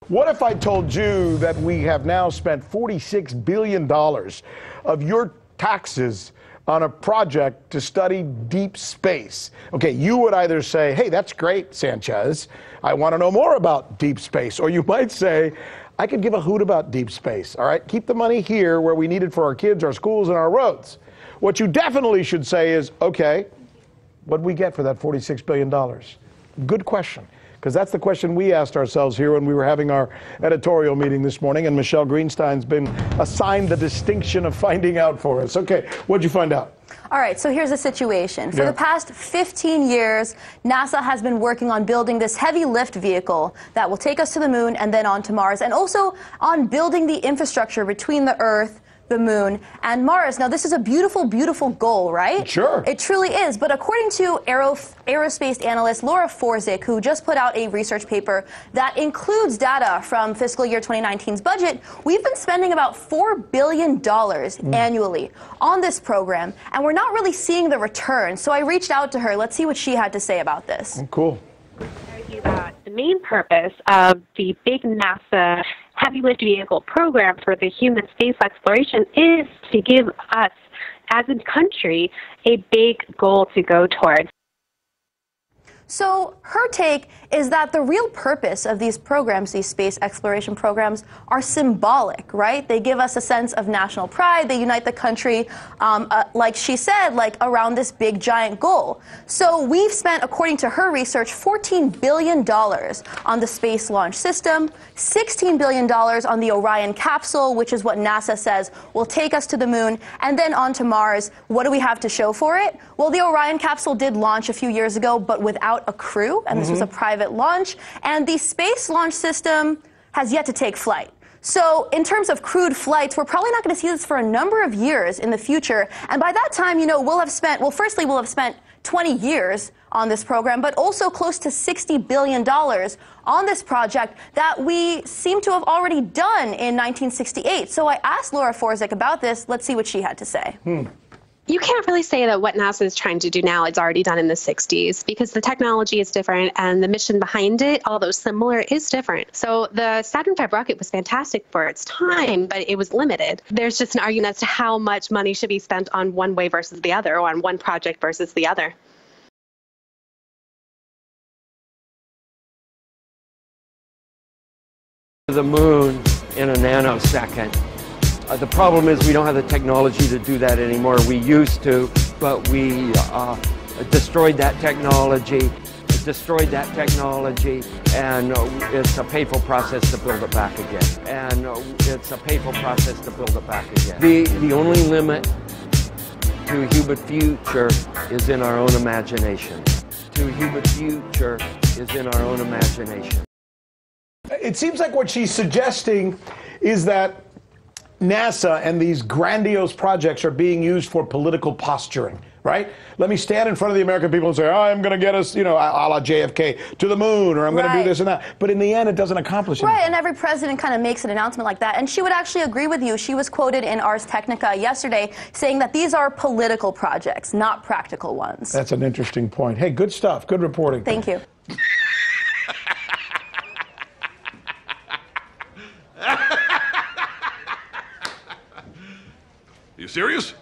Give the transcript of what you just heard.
What if I told you that we have now spent $46 billion of your taxes on a project to study deep space? Okay, you would either say, hey, that's great, Sanchez. I want to know more about deep space. Or you might say, I could give a hoot about deep space. All right, keep the money here where we need it for our kids, our schools, and our roads. What you definitely should say is, okay, what do we get for that $46 billion? Good question. Because that's the question we asked ourselves here when we were having our editorial meeting this morning, and Michelle Greenstein's been assigned the distinction of finding out for us. Okay, what'd you find out? All right, so here's the situation. For the past 15 years, NASA has been working on building this heavy lift vehicle that will take us to the moon and then on to Mars, and also on building the infrastructure between the Earth, the moon, and Mars. Now, this is a beautiful, beautiful goal, right? Sure. It truly is. But according to aerospace analyst Laura Forzik, who just put out a research paper that includes data from fiscal year 2019's budget, we've been spending about $4 billion annually on this program, and we're not really seeing the return. So I reached out to her. Let's see what she had to say about this. Cool. The main purpose of the big NASA heavy lift vehicle program for the human space exploration is to give us, as a country, a big goal to go towards. So her take is that the real purpose of these programs, these space exploration programs, are symbolic, right? They give us a sense of national pride. They unite the country, like she said, like around this big giant goal. So we've spent, according to her research, $14 billion on the Space Launch System, $16 billion on the Orion capsule, which is what NASA says will take us to the moon, and then on to Mars. What do we have to show for it? Well, the Orion capsule did launch a few years ago, but without a crew, and this was a private launch, and the Space Launch System has yet to take flight. So in terms of crewed flights, we're probably not going to see this for a number of years in the future, and by that time, you know, we'll have spent, well, firstly, we'll have spent 20 years on this program, but also close to $60 billion on this project that we seem to have already done in 1968. So I asked Laura Forzik about this. Let's see what she had to say. You can't really say that what NASA is trying to do now is already done in the 60s, because the technology is different and the mission behind it, although similar, is different. So the Saturn V rocket was fantastic for its time, but it was limited. There's just an argument as to how much money should be spent on one way versus the other, or on one project versus the other. The moon in a nanosecond. The problem is we don't have the technology to do that anymore. We used to, but we destroyed that technology, and it's a painful process to build it back again. The only limit to human future is in our own imagination. It seems like what she's suggesting is that NASA and these grandiose projects are being used for political posturing, right? Let me stand in front of the American people and say, oh, I'm going to get us, you know, a la JFK, to the moon, or I'm going to do this and that. But in the end, it doesn't accomplish anything. Right, and every president kind of makes an announcement like that. And she would actually agree with you. She was quoted in Ars Technica yesterday saying that these are political projects, not practical ones. That's an interesting point. Hey, good stuff. Good reporting. Thank you. You serious?